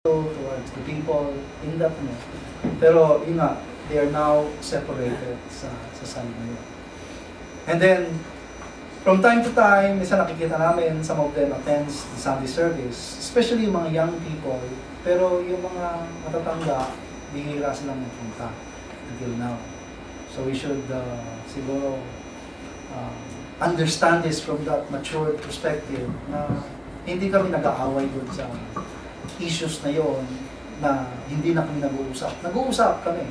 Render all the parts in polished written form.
towards the people in that moment. Pero yun nga, they are now separated sa side na yun. And then, from time to time, isa nakikita namin, some of them attends the Sunday service, especially yung mga young people, pero yung mga matatanda, bihira silang mapunta until now. So we should siguro understand this from that mature perspective na hindi kami nag-aaway doon sa issues na yon na hindi na kami nag-uusap. Nag-uusap kami.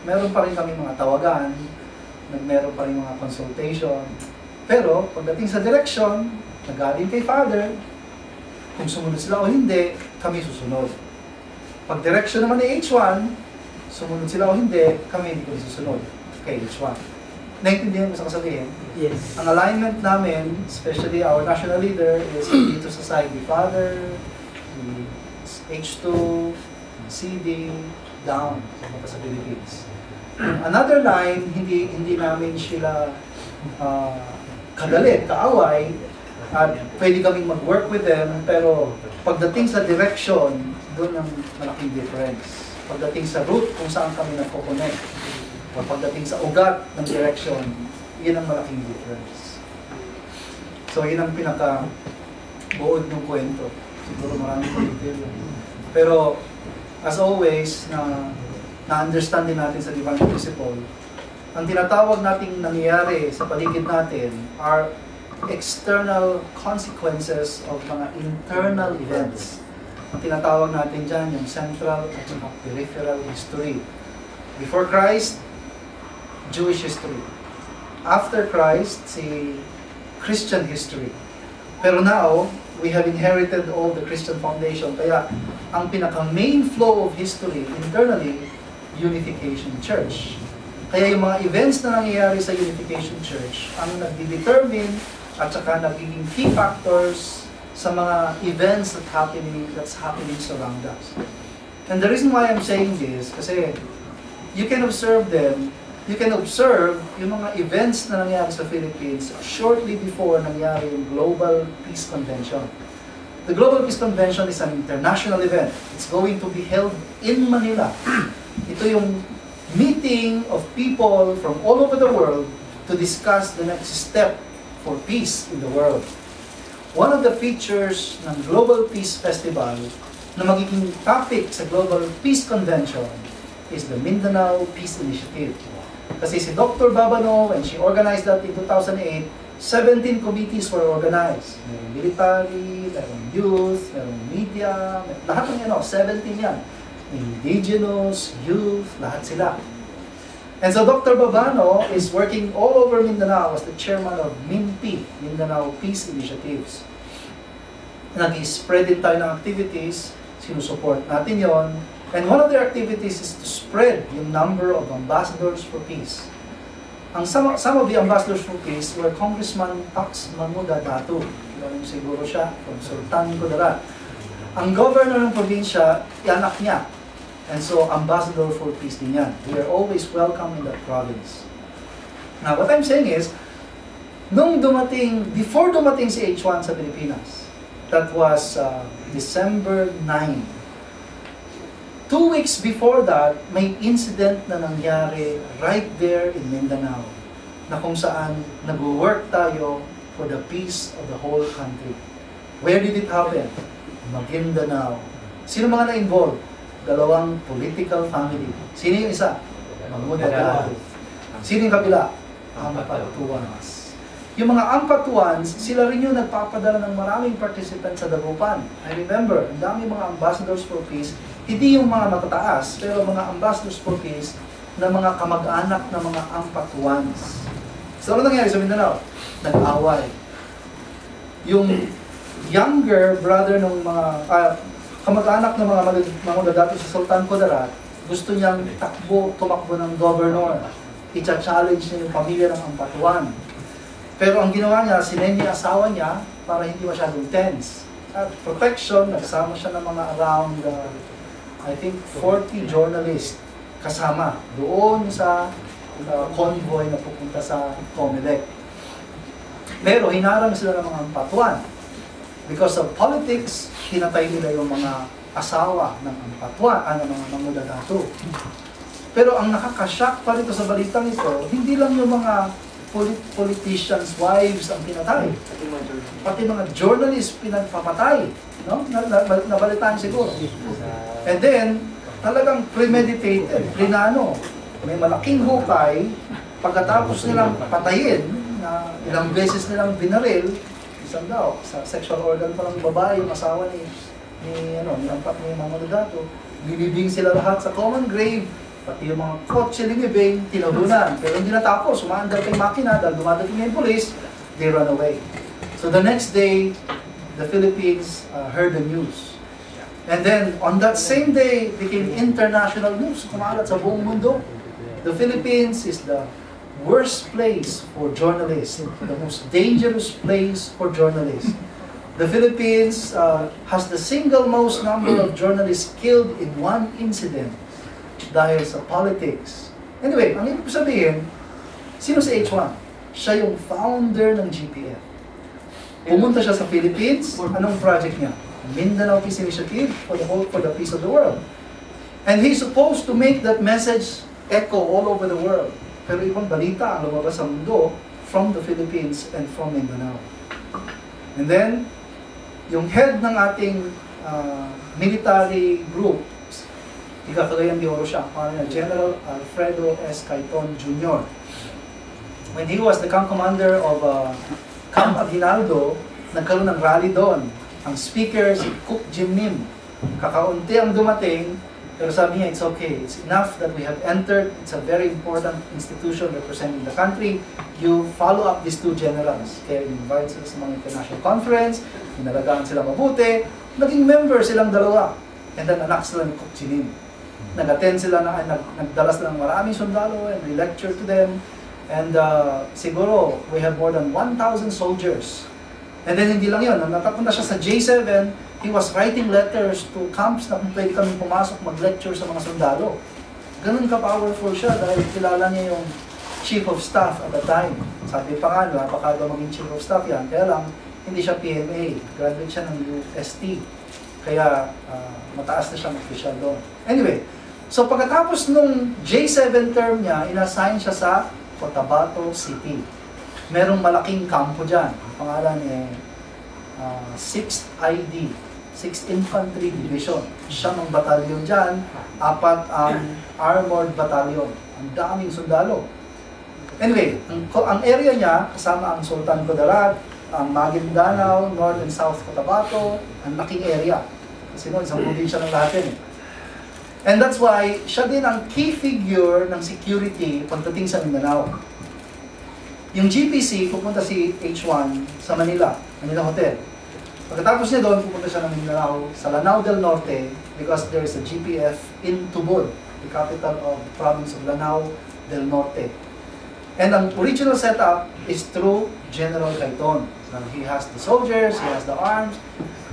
Meron pa rin kami mga tawagan, meron pa rin mga consultation. Pero pagdating sa direction, nagaling kay Father, kung sumunod sila o hindi, kami susunod. Pag direction naman ni H1, sumunod sila o hindi, kami hindi kami susunod kay H1. Naintindihan mo sa kasabihin? Yes. Ang alignment namin, especially our national leader, is dito sa side ni Father, ni H2, ni CD, down sa Philippines. Another line, hindi namin sila kagalit, kaaway, at pwede kaming mag-work with them, pero pagdating sa direction, doon ang malaking difference. Pagdating sa route kung saan kami nagko-connect, o pagdating sa ugat ng direction, yun ang malaking difference. So, yun ang pinaka-buod ng kwento. Siguro maraming detail. Pero, as always, na-understand din natin sa divine principle, ang tinatawag nating nangyayari sa paligid natin are external consequences of mga internal events. Ang tinatawag natin dyan, yung central at yung peripheral history. Before Christ, Jewish history. After Christ, si Christian history. Pero now, we have inherited all the Christian foundation. Kaya, ang pinaka-main flow of history internally, Unification Church. Kaya yung mga events na nangyayari sa Unification Church, ang nagdi-determine at saka nagiging key factors sa mga events that's happening surround us. And the reason why I'm saying this, kasi you can observe them. You can observe yung mga events na nangyari sa Philippines shortly before nangyari yung Global Peace Convention. The Global Peace Convention is an international event. It's going to be held in Manila. Ito yung meeting of people from all over the world to discuss the next step for peace in the world. One of the features ng Global Peace Festival na magiging topic sa Global Peace Convention is the Mindanao Peace Initiative. Kasi si Dr. Babano, when she organized that in 2008, 17 committees were organized. Merong military, merong youth, merong media, lahat ng 17 yan. Indigenous, youth, lahat sila. And so Dr. Babano is working all over Mindanao as the chairman of MINPI, Mindanao Peace Initiatives. Nag-spread din tayo ng activities, sinusupport natin yon. And one of their activities is to spread yung number of ambassadors for peace. Some of the ambassadors for peace were Congressman Pax Mahmuda Datu. Kilala niyo siguro siya, from Sultan Kudarat. Ang governor ng probinsya, anak niya. And so, ambassador for peace din yan. We are always welcome in that province. Now, what I'm saying is, before dumating si H1 sa Pilipinas, that was December 9. 2 weeks before that, may incident na nangyari right there in Mindanao na kung saan nag-work tayo for the peace of the whole country. Where did it happen? Maguindanao. Sino mga na-involved? 2 political family. Sino yung isa? Mahmuda Datu. Sino yung kabila? Ampatuans. Yung mga Ampatuans, sila rin yung nagpapadala ng maraming participants sa Dagupan. I remember, ang dami mga ambassadors for peace, hindi yung mga matataas, pero mga ambassadors for peace na mga kamag-anak na mga Ampatuans. So, ano nangyari sa Mindanao? Nag-away. Yung younger brother ng mga kamag-anak ng mga mangunadato sa Sultan Kudarat, gusto niyang tumakbo ng governor. I-challenge niya yung pamilya ng Ampatuan. Pero ang ginawa niya, sinend niya asawa niya para hindi masyadong tense. At protection, nagsama siya ng mga around I think 40 journalists kasama doon sa convoy na pupunta sa COMELEC. Pero hinarang sila ng mga Ampatuan. Because of politics, hinatay nila yung mga asawa ng ampatwa, ng mga dato. Pero ang nakakashock pa rito sa balitang ito, hindi lang yung mga politicians' wives ang pinatay. Pati mga journalists pinagpapatay. No? Nabalitaan siguro. And then, talagang premeditated, plinano. May malaking hukay, pagkatapos nilang patayin, na ilang beses nilang binaril, isang daw, sa sexual organ pa ng babae, yung asawa ni Mamadou Dato, binibing sila lahat sa common grave, pati yung mga kotse linibing, tinabunan. Pero hindi natapos, umaandar kay makina, dahil dumadating na yung police, they run away. So the next day, the Philippines heard the news. And then, on that same day, became international news, kumalat sa buong mundo. The Philippines is the worst place for journalists, the most dangerous place for journalists. The Philippines has the single most number of journalists killed in one incident dahil sa politics. Anyway, ang ibig sabihin, sino si H1? Siya yung founder ng GPF. Pumunta siya sa Philippines, anong project niya? Mindanao Peace Initiative for the peace of the world. And he's supposed to make that message echo all over the world. Pero ibang balita ang lumabas sa mundo from the Philippines and from Mindanao. And then, yung head ng ating military group, Cagayan de Oro siya, General Alfredo S. Cayton Jr. When he was the camp commander of Camp Aguinaldo, nagkaroon ng rally doon. Ang speaker, si Cook Jim Nim. Kakaunti ang dumating, pero sabi niya, it's okay. It's enough that we have entered. It's a very important institution representing the country. You follow up these two generals. Kaya invite sila sa mga international conference, inalagaan sila mabuti, naging member silang dalawa. And then anak sila ni Cook Jim Nim. Nag-attend sila, nagdala sila ng maraming sundalo and we lecture to them. And siguro, we have more than 1,000 soldiers. And then hindi lang yun, nung natapunta siya sa J7, he was writing letters to camps na kung pwede kami pumasok mag-lecture sa mga sundalo. Ganun ka-powerful siya dahil kilala niya yung chief of staff at the time. Sabi pa nga, baka daw maging chief of staff yan, kaya lang hindi siya PMA, graduate siya ng UST. Kaya mataas na siyang official doon. Anyway, so pagkatapos nung J7 term niya, inassign siya sa Cotabato City. Merong malaking kampo dyan. Ang pangalan ay 6th ID, 6th Infantry Division. Siya ng batalyon dyan, 4 ang armored batalyon. Ang daming sundalo. Anyway, ang area niya, kasama ang Sultan Kudarat, ang Maguindanao, North and South Cotabato, ang laking area. Kasi noon, isang probinsya ng lahat yun. And that's why, siya din ang key figure ng security pagdating sa Mindanao. Yung GPC, pupunta si H1 sa Manila Hotel. Pagkatapos niya doon, pupunta siya ng Mindanao sa Lanao del Norte because there is a GPF in Tubod, the capital of the province of Lanao del Norte. And ang original setup is through General Cayton. He has the soldiers, he has the arms,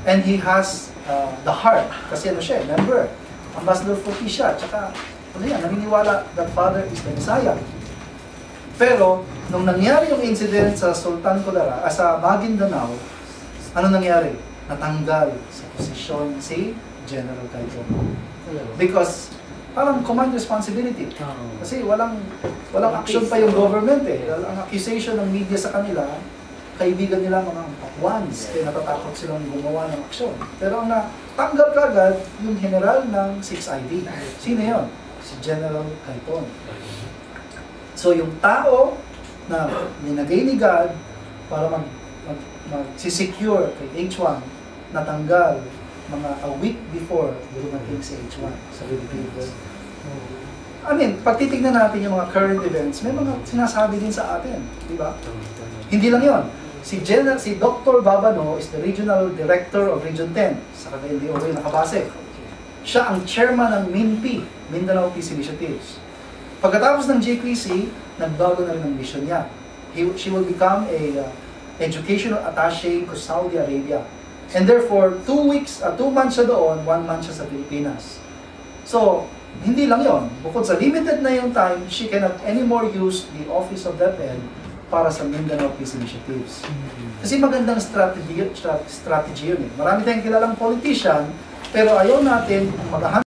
and he has the heart. Kasi ano siya, member, ambassador for peace siya, tsaka naniniwala that Father is the Messiah. Pero, nung nangyari yung incident sa Sultan Kudarat, sa Maguindanao, ano nangyari? Natanggal sa posisyon si General Cayton. Because, parang command responsibility. Kasi walang action pa yung government eh. Ang accusation ng media sa kanila, kaibigan nila mga ones, kaya natatakot silang gumawa ng aksyon. Pero ang natanggal kagad yung general ng 6ID. Sino yun? Si General Cayton. So yung tao na ninagay ni God para mag-secure kay H1, natanggal mga a week before dumating si H1 sa Philippines. I mean, pag titignan natin yung mga current events, may mga sinasabi din sa atin, di ba? Hindi lang yon. Si Dr. Babano is the Regional Director of Region 10 sa Cagayan de Oro nakabase. Siya ang chairman ng MINP, Mindanao Peace Initiatives. Pagkatapos ng JPC, nagbago na rin ang mission niya. She will become a educational attaché to Saudi Arabia. And therefore, 2 months siya doon, 1 month siya sa Pilipinas. So, hindi lang yon. Bukod sa limited na yung time, she cannot anymore use the office of DepEd para sa Mindanao Peace Initiatives. Kasi magandang strategy yun eh. Marami tayong kilalang politician Pero ayaw natin mag